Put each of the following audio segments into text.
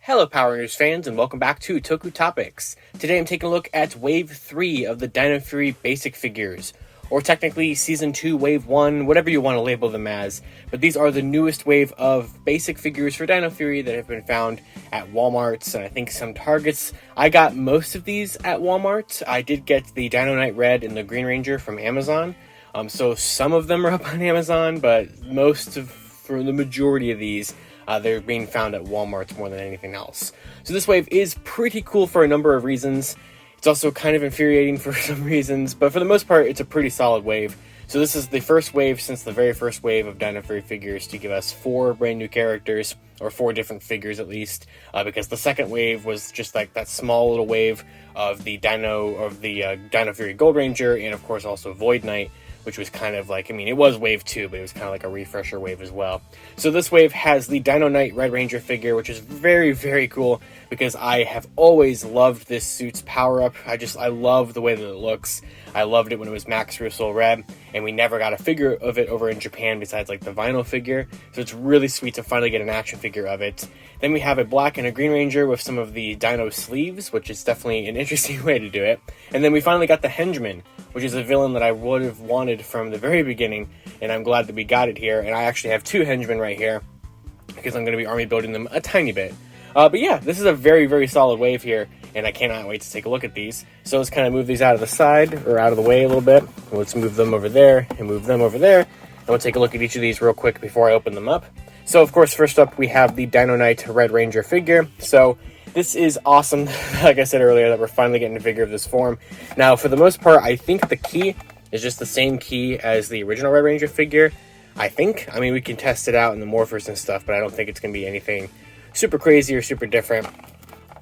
Hello Power Rangers fans and welcome back to Toku Topics. Today I'm taking a look at Wave 3 of the Dino Fury basic figures, or technically Season 2 Wave 1, whatever you want to label them as, but these are the newest wave of basic figures for Dino Fury that have been found at Walmarts and I think some Targets. I got most of these at Walmart. I did get the Dino Knight Red and the Green Ranger from Amazon, so some of them are up on Amazon, but for the majority of these, they're being found at Walmart more than anything else. So this wave is pretty cool for a number of reasons. It's also kind of infuriating for some reasons, but for the most part, it's a pretty solid wave. So this is the first wave since the very first wave of Dino Fury figures to give us 4 brand new characters, or 4 different figures at least, because the second wave was just like that small little wave of the Dino Fury Gold Ranger, and of course also Void Knight, which was kind of like, it was wave 2, but it was kind of like a refresher wave as well. So this wave has the Dino Knight Red Ranger figure, which is very, very cool, because I have always loved this suit's power-up. I love the way that it looks. I loved it when it was Max Russell Red, and we never got a figure of it over in Japan besides like the vinyl figure, so it's really sweet to finally get an action figure of it. Then we have a black and a green ranger with some of the Dino sleeves, which is definitely an interesting way to do it. And then we finally got the Hengeman, which is a villain that I would have wanted from the very beginning, and I'm glad that we got it here. And I actually have 2 Hengemen right here, because I'm going to be army building them a tiny bit. But yeah, this is a very, very solid wave here, and I cannot wait to take a look at these. So let's kind of move these out of the side, or out of the way a little bit. Let's move them over there, and move them over there. And we'll take a look at each of these real quick before I open them up. So of course, first up, we have the Dino Knight Red Ranger figure. So this is awesome, like I said earlier, that we're finally getting a figure of this form. Now, for the most part, I think the key is just the same key as the original Red Ranger figure. I think. We can test it out in the Morphers and stuff, but I don't think it's going to be anything super crazy or super different.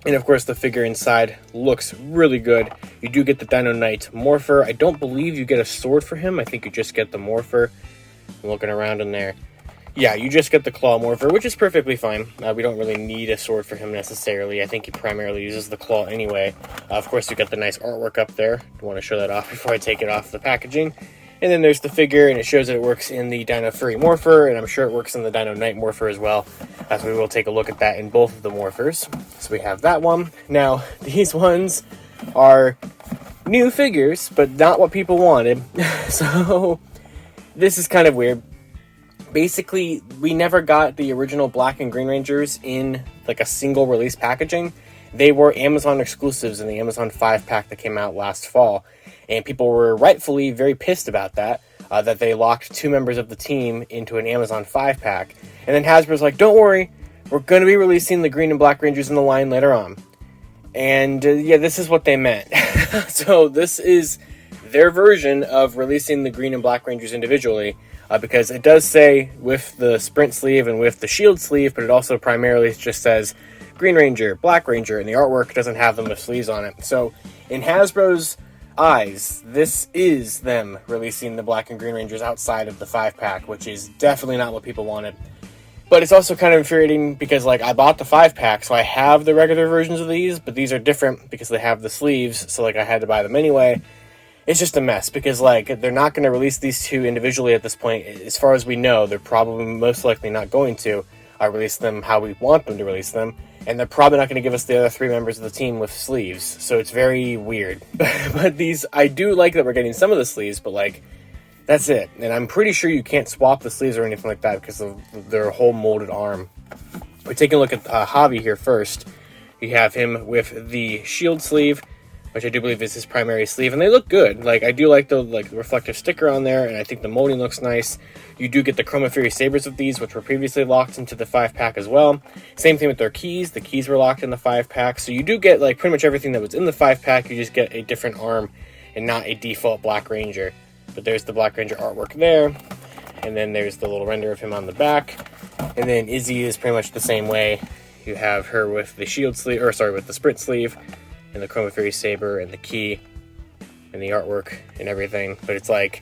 And of course, the figure inside looks really good. You do get the Dino Knight Morpher. I don't believe you get a sword for him. I think you just get the Morpher. I'm looking around in there. Yeah, you just get the Claw Morpher, which is perfectly fine. We don't really need a sword for him necessarily. I think he primarily uses the claw anyway. Of course, you got the nice artwork up there. I want to show that off before I take it off the packaging. And then there's the figure, and it shows that it works in the Dino Fury Morpher, and I'm sure it works in the Dino Knight Morpher as well, as we will take a look at that in both of the Morphers. So we have that one. Now, these ones are new figures, but not what people wanted. So this is kind of weird. Basically, we never got the original Black and Green Rangers in like a single release packaging. They were Amazon exclusives in the Amazon 5-pack that came out last fall. And people were rightfully very pissed about that, that they locked 2 members of the team into an Amazon 5-pack. And then Hasbro's like, don't worry, we're going to be releasing the Green and Black Rangers in the line later on. And yeah, this is what they meant. So this is their version of releasing the Green and Black Rangers individually. Because it does say with the sprint sleeve and with the shield sleeve, but it also primarily just says Green Ranger, Black Ranger, and the artwork doesn't have them with sleeves on it. So in Hasbro's eyes, this is them releasing the Black and Green Rangers outside of the 5-pack, which is definitely not what people wanted. But it's also kind of infuriating because, like, I bought the 5-pack, so I have the regular versions of these, but these are different because they have the sleeves, so, like, I had to buy them anyway. It's just a mess because, like, they're not going to release these 2 individually at this point. As far as we know, they're probably most likely not going to release them how we want them to release them. And they're probably not going to give us the other 3 members of the team with sleeves. So it's very weird. But these, I do like that we're getting some of the sleeves, but, like, that's it. And I'm pretty sure you can't swap the sleeves or anything like that because of their whole molded arm. We're taking a look at Javi here first. You have him with the shield sleeve, which I do believe is his primary sleeve, and they look good. Like, I do like the reflective sticker on there, and I think the molding looks nice. You do get the Chroma Fury Sabers of these, which were previously locked into the 5-pack as well. Same thing with their keys. The keys were locked in the 5-pack, so you do get, like, pretty much everything that was in the 5-pack. You just get a different arm and not a default Black Ranger. But there's the Black Ranger artwork there, and then there's the little render of him on the back. And then Izzy is pretty much the same way. You have her with the shield sleeve, with the sprint sleeve, and the Chroma Fury Saber, and the key, and the artwork, and everything. But it's like,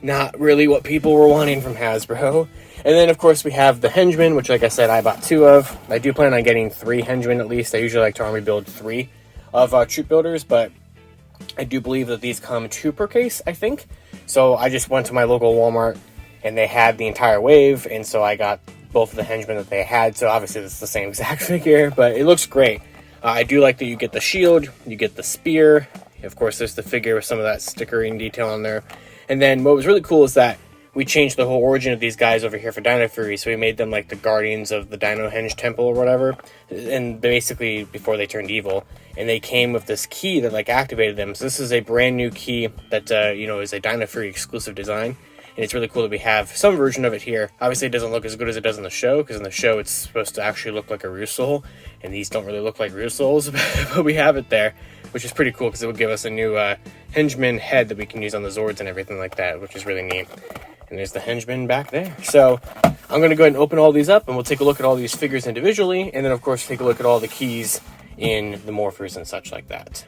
not really what people were wanting from Hasbro. And then, of course, we have the Henchman, which, like I said, I bought 2 of. I do plan on getting 3 Henchmen at least. I usually like to army build 3 of troop builders, but I do believe that these come 2 per case, I think. So I just went to my local Walmart, and they had the entire wave, and so I got both of the henchmen that they had, so obviously it's the same exact figure, but it looks great. I do like that you get the shield, you get the spear, of course there's the figure with some of that stickering detail on there, and then what was really cool is that we changed the whole origin of these guys over here for Dino Fury, so we made them like the guardians of the Dino Henge Temple or whatever, and basically before they turned evil, and they came with this key that like activated them. So this is a brand new key that is a Dino Fury exclusive design, and it's really cool that we have some version of it here. Obviously it doesn't look as good as it does in the show, because in the show it's supposed to actually look like a Rusoul, and these don't really look like Rusouls, but we have it there, which is pretty cool because it will give us a new Hengeman head that we can use on the Zords and everything like that, which is really neat. And there's the Hengeman back there. So I'm going to go ahead and open all these up, and we'll take a look at all these figures individually, and then of course take a look at all the keys in the Morphers and such like that.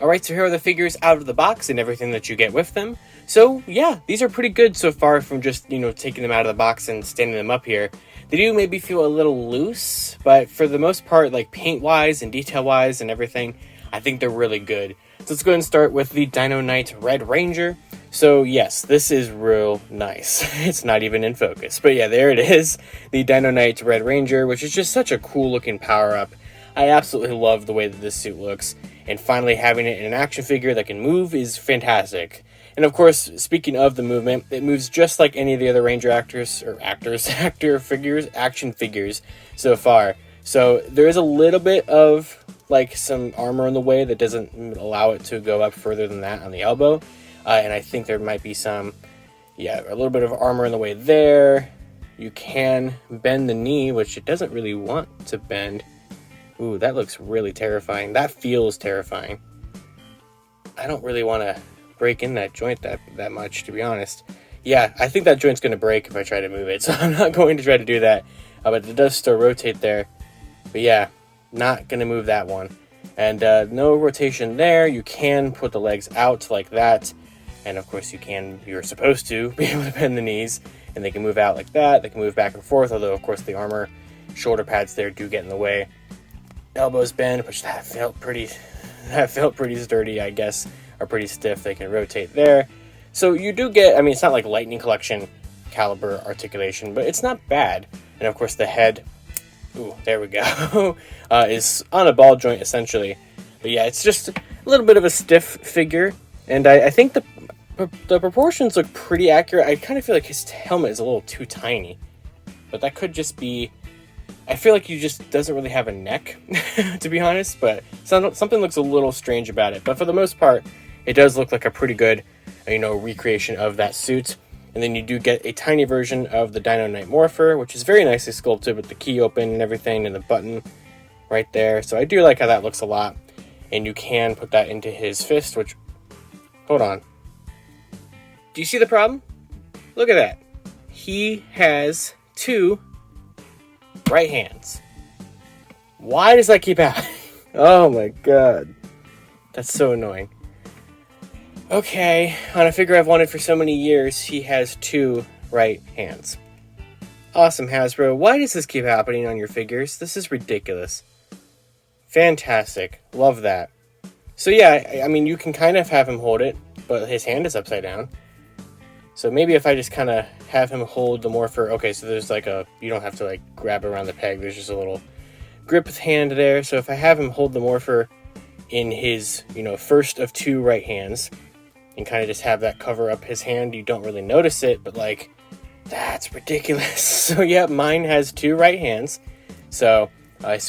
Alright, so here are the figures out of the box and everything that you get with them. So yeah, these are pretty good so far from just, taking them out of the box and standing them up here. They do maybe feel a little loose, but for the most part, like paint-wise and detail-wise and everything, I think they're really good. So let's go ahead and start with the Dino Knight Red Ranger. So yes, this is real nice. It's not even in focus. But yeah, there it is. The Dino Knight Red Ranger, which is just such a cool looking power-up. I absolutely love the way that this suit looks. And finally having it in an action figure that can move is fantastic. And of course, speaking of the movement, it moves just like any of the other Ranger action figures so far. So there is a little bit of like some armor in the way that doesn't allow it to go up further than that on the elbow. And I think there might be a little bit of armor in the way there. You can bend the knee, which it doesn't really want to bend. Ooh, that looks really terrifying. That feels terrifying. I don't really want to break in that joint that much, to be honest. Yeah, I think that joint's going to break if I try to move it, so I'm not going to try to do that. But it does still rotate there. But yeah, not going to move that one. And no rotation there. You can put the legs out like that. And of course you're supposed to be able to bend the knees, and they can move out like that. They can move back and forth, although of course the armor shoulder pads there do get in the way. Elbows bend, which that felt pretty sturdy, I guess, or pretty stiff. They can rotate there. So you do get, it's not like Lightning Collection caliber articulation, but it's not bad. And of course the head, ooh, there we go, is on a ball joint essentially. But yeah, it's just a little bit of a stiff figure, and I think the proportions look pretty accurate. I kind of feel like his helmet is a little too tiny, but that could just be, I feel like he just doesn't really have a neck, to be honest, but something looks a little strange about it. But for the most part, it does look like a pretty good, recreation of that suit. And then you do get a tiny version of the Dino Knight Morpher, which is very nicely sculpted with the key open and everything and the button right there. So I do like how that looks a lot. And you can put that into his fist, which, hold on. Do you see the problem? Look at that. He has 2 right hands. Why does that keep happening? Oh my god. That's so annoying. Okay, on a figure I've wanted for so many years, he has 2 right hands. Awesome, Hasbro. Why does this keep happening on your figures? This is ridiculous. Fantastic. Love that. So yeah, you can kind of have him hold it, but his hand is upside down. So maybe if I just kind of have him hold the Morpher, okay, so there's you don't have to grab around the peg, there's just a little grip hand there. So if I have him hold the Morpher in his, first of 2 right hands, and kind of just have that cover up his hand, you don't really notice it, but that's ridiculous. So yeah, mine has 2 right hands. So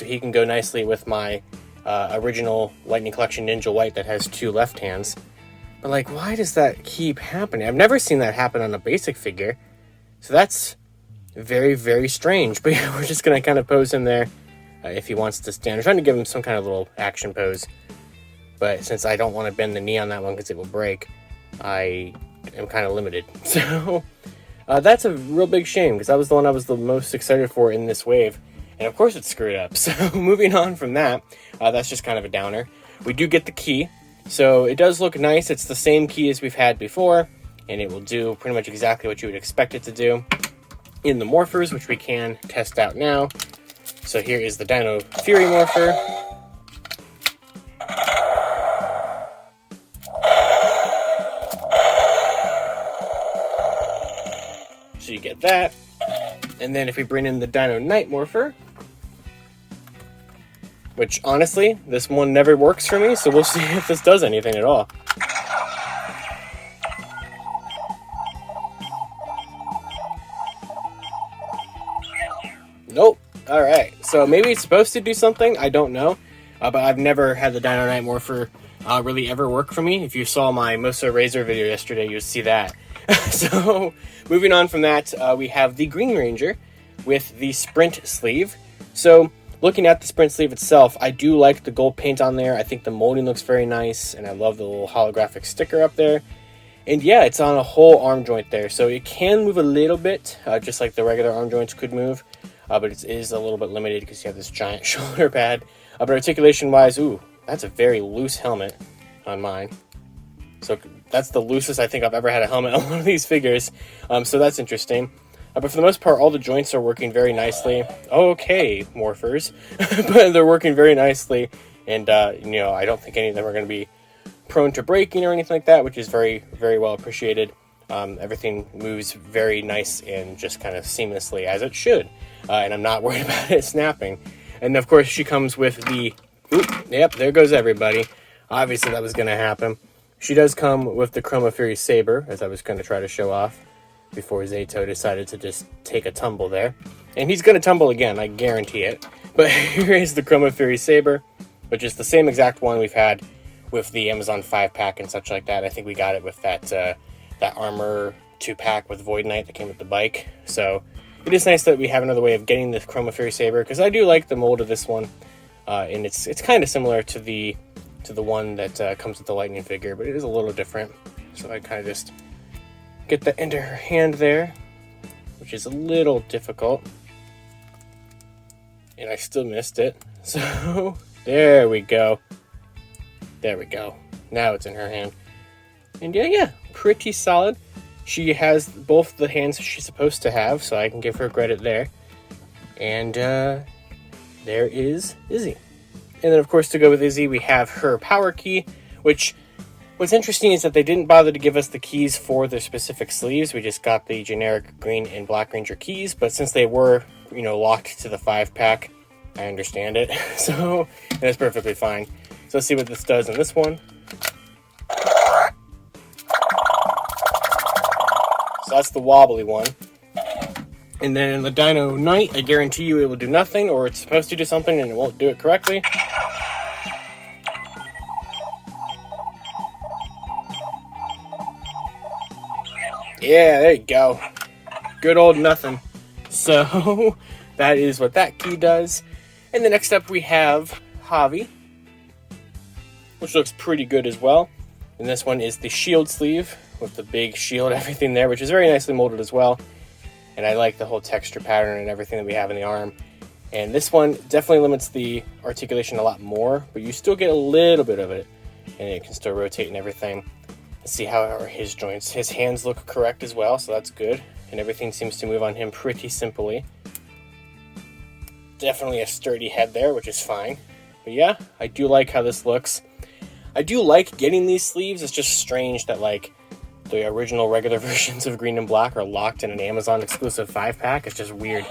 he can go nicely with my original Lightning Collection Ninja White that has 2 left hands. But why does that keep happening? I've never seen that happen on a basic figure. So that's very, very strange. But yeah, we're just going to kind of pose him there if he wants to stand. I'm trying to give him some kind of little action pose. But since I don't want to bend the knee on that one because it will break, I am kind of limited. So that's a real big shame because that was the one I was the most excited for in this wave. And of course it's screwed up. So moving on from that, that's just kind of a downer. We do get the key. So it does look nice. It's the same key as we've had before, and it will do pretty much exactly what you would expect it to do in the Morphers, which we can test out now. So here is the Dino Fury Morpher. So you get that. And And then if we bring in the Dino Knight Morpher, which honestly, this one never works for me, so we'll see if this does anything at all. Nope. Alright, so maybe it's supposed to do something, I don't know. But I've never had the Dino Knight Morpher really ever work for me. If you saw my Mosa Razor video yesterday, you'd see that. So, moving on from that, we have the Green Ranger with the Sprint sleeve. So, looking at the Sprint sleeve itself, I do like the gold paint on there. I think the molding looks very nice, and I love the little holographic sticker up there. And yeah, it's on a whole arm joint there, so it can move a little bit, just like the regular arm joints could move. But it is a little bit limited because you have this giant shoulder pad. But articulation-wise, ooh, that's a very loose helmet on mine. So that's the loosest I think I've ever had a helmet on one of these figures. So that's interesting. But for the most part, all the joints are working very nicely. Okay, Morphers. But they're working very nicely. And, you know, I don't think any of them are going to be prone to breaking or anything like that, which is very, very well appreciated. Everything moves very nice and just kind of seamlessly as it should. And I'm not worried about it snapping. And of course she comes with the... Oop, yep, there goes everybody. Obviously that was going to happen. She does come with the Chroma Fury Saber, as I was going to try to show off before Zato decided to just take a tumble there. And he's going to tumble again, I guarantee it. But here is the Chroma Fury Saber, which is the same exact one we've had with the Amazon 5-pack and such like that. I think we got it with that Armor 2-pack with Void Knight that came with the bike. So it is nice that we have another way of getting the Chroma Fury Saber, because I do like the mold of this one. And it's kind of similar to the one that comes with the Lightning figure, but it is a little different. So I kind of just get that into her hand there, which is a little difficult. And I still missed it. So there we go. There we go. Now it's in her hand. And yeah, pretty solid. She has both the hands she's supposed to have, so I can give her credit there. And there is Izzy. And then, of course, to go with Izzy, we have her power key, which what's interesting is that they didn't bother to give us the keys for their specific sleeves. We just got the generic green and black Ranger keys, but since they were, you know, locked to the 5-pack, I understand it. So that's perfectly fine. So let's see what this does in this one. So that's the wobbly one. And then in the Dino Knight, I guarantee you it will do nothing, or it's supposed to do something and it won't do it correctly. Yeah, there you go. Good old nothing. So that is what that key does. And the next up we have Javi, which looks pretty good as well. And this one is the shield sleeve with the big shield, everything there, which is very nicely molded as well. And I like the whole texture pattern and everything that we have in the arm. And this one definitely limits the articulation a lot more, but you still get a little bit of it. And it can still rotate and everything. Let's see how are his joints. His hands look correct as well, so that's good. And everything seems to move on him pretty simply. Definitely a sturdy head there, which is fine. But yeah, I do like how this looks. I do like getting these sleeves. It's just strange that, like, the original regular versions of Green and Black are locked in an Amazon exclusive 5-pack. It's just weird.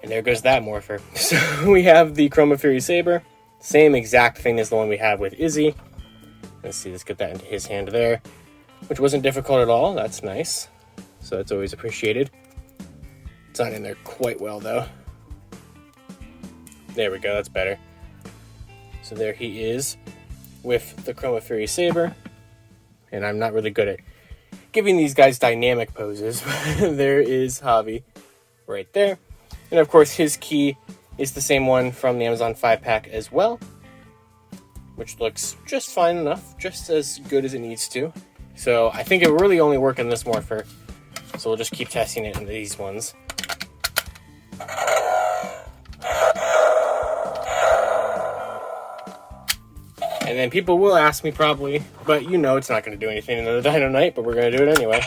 And there goes that Morpher. So we have the Chroma Fury Saber. Same exact thing as the one we have with Izzy. Let's see, let's get that into his hand there. Which wasn't difficult at all. That's nice. So that's always appreciated. It's not in there quite well, though. There we go, that's better. So there he is with the Chroma Fury Saber. And I'm not really good at giving these guys dynamic poses. There is Javi right there. And of course his key is the same one from the Amazon 5-pack as well, which looks just fine enough, just as good as it needs to. So I think it will really only work in this Morpher, so we'll just keep testing it in these ones. And then people will ask me probably, but you know it's not going to do anything in the Dino Knight, but we're going to do it anyway.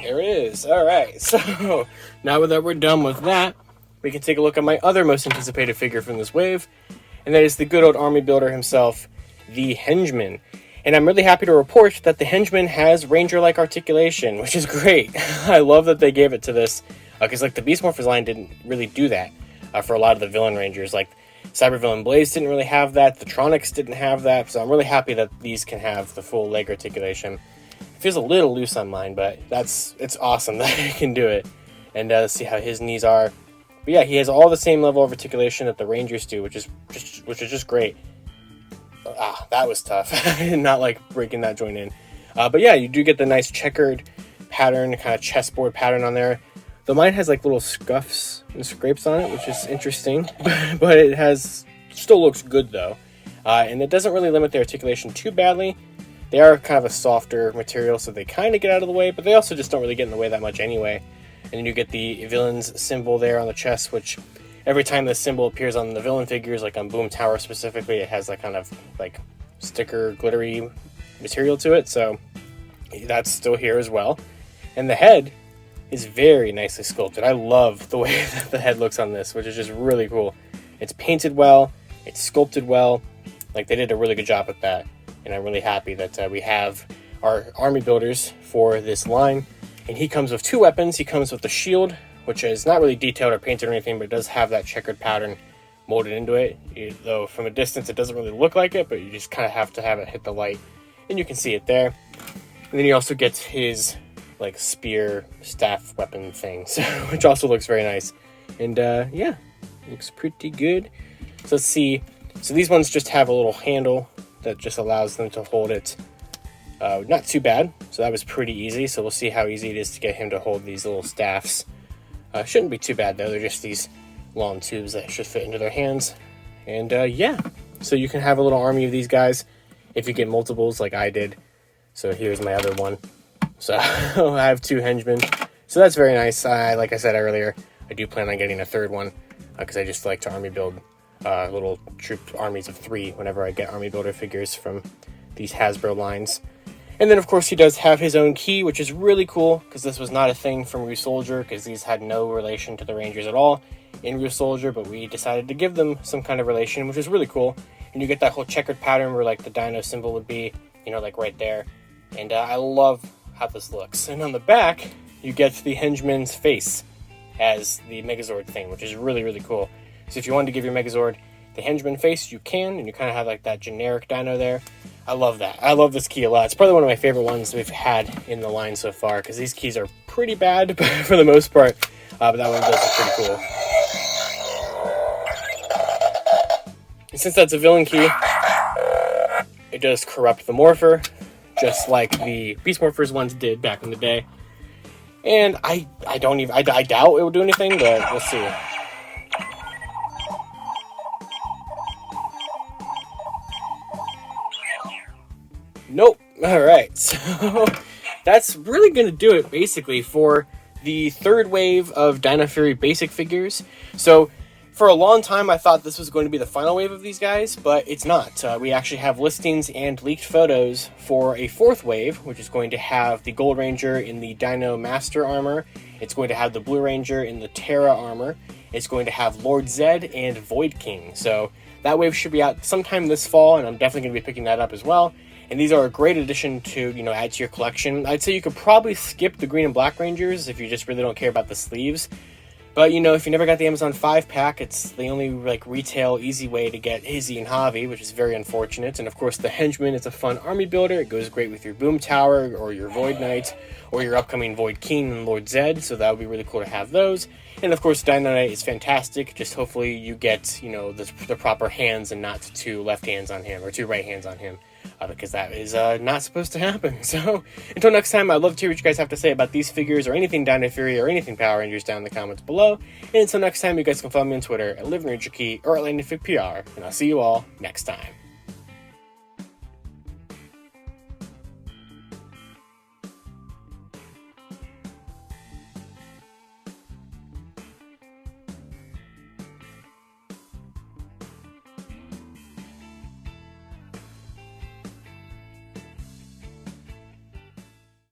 There it is. Alright, so now that we're done with that, we can take a look at my other most anticipated figure from this wave, and that is the good old army builder himself, the Hengeman. And I'm really happy to report that the Hengeman has Ranger-like articulation, which is great. I love that they gave it to this, because like the Beast Morphers line didn't really do that for a lot of the villain Rangers. Like Cyber Villain Blaze didn't really have that, the Tronics didn't have that, so I'm really happy that these can have the full leg articulation. It feels a little loose on mine, but it's awesome that it can do it. And let's see how his knees are. But yeah, he has all the same level of articulation that the Rangers do, which is just great. That was tough. I did not like breaking that joint in. But yeah, you do get the nice checkered pattern, kind of chessboard pattern on there. Though mine has like little scuffs and scrapes on it, which is interesting. But it still looks good though. And it doesn't really limit the articulation too badly. They are kind of a softer material, so they kind of get out of the way, but they also just don't really get in the way that much anyway. And then you get the villain's symbol there on the chest, which every time this symbol appears on the villain figures, like on Boom Tower specifically, it has that kind of like sticker glittery material to it, so that's still here as well. And the head is very nicely sculpted. I love the way that the head looks on this, which is just really cool. It's painted well, it's sculpted well, like they did a really good job with that. And I'm really happy that we have our army builders for this line. And he comes with two weapons. He comes with the shield, which is not really detailed or painted or anything, but it does have that checkered pattern molded into it. Though from a distance it doesn't really look like it, but you just kind of have to have it hit the light. And you can see it there. And then he also gets his like spear staff weapon thing, which also looks very nice. And yeah, looks pretty good. So let's see. So these ones just have a little handle that just allows them to hold it. Not too bad. So that was pretty easy. So we'll see how easy it is to get him to hold these little staffs. Shouldn't be too bad though. They're just these long tubes that should fit into their hands. And yeah, so you can have a little army of these guys if you get multiples like I did. So here's my other one. So I have two henchmen. So that's very nice. Like I said earlier, I do plan on getting a third one because I just like to army build little troop armies of 3 whenever I get army builder figures from these Hasbro lines. And then of course he does have his own key, which is really cool because this was not a thing from Rue Soldier, because these had no relation to the Rangers at all in Rue Soldier, but we decided to give them some kind of relation, which is really cool. And you get that whole checkered pattern where like the dino symbol would be, you know, like right there. And I love how this looks. And on the back you get the Hengeman's face as the Megazord thing, which is really, really cool. So if you wanted to give your Megazord the Hengeman face, you can, and you kind of have like that generic dino there. I love that. I love this key a lot. It's probably one of my favorite ones we've had in the line so far, because these keys are pretty bad for the most part, but that one does look pretty cool. And since that's a villain key, it does corrupt the Morpher, just like the Beast Morphers ones did back in the day. And I doubt it will do anything, but we'll see. Nope. Alright, so that's really going to do it basically for the third wave of Dino Fury basic figures. So for a long time I thought this was going to be the final wave of these guys, but it's not. We actually have listings and leaked photos for a fourth wave, which is going to have the Gold Ranger in the Dino Master armor. It's going to have the Blue Ranger in the Terra armor. It's going to have Lord Zed and Void King. So that wave should be out sometime this fall, and I'm definitely going to be picking that up as well. And these are a great addition to, you know, add to your collection. I'd say you could probably skip the Green and Black Rangers if you just really don't care about the sleeves. But, you know, if you never got the Amazon 5-pack, it's the only, like, retail easy way to get Izzy and Javi, which is very unfortunate. And, of course, the Henchman is a fun army builder. It goes great with your Boom Tower or your Void Knight or your upcoming Void King and Lord Zed, so that would be really cool to have those. And, of course, Dino Knight is fantastic. Just hopefully you get, you know, the proper hands and not 2 left hands on him or 2 right hands on him. Because that is not supposed to happen. So, until next time, I'd love to hear what you guys have to say about these figures or anything Dino Fury or anything Power Rangers down in the comments below. And until next time, you guys can follow me on Twitter at LivingRangerKey or at LandingFigPR. And I'll see you all next time.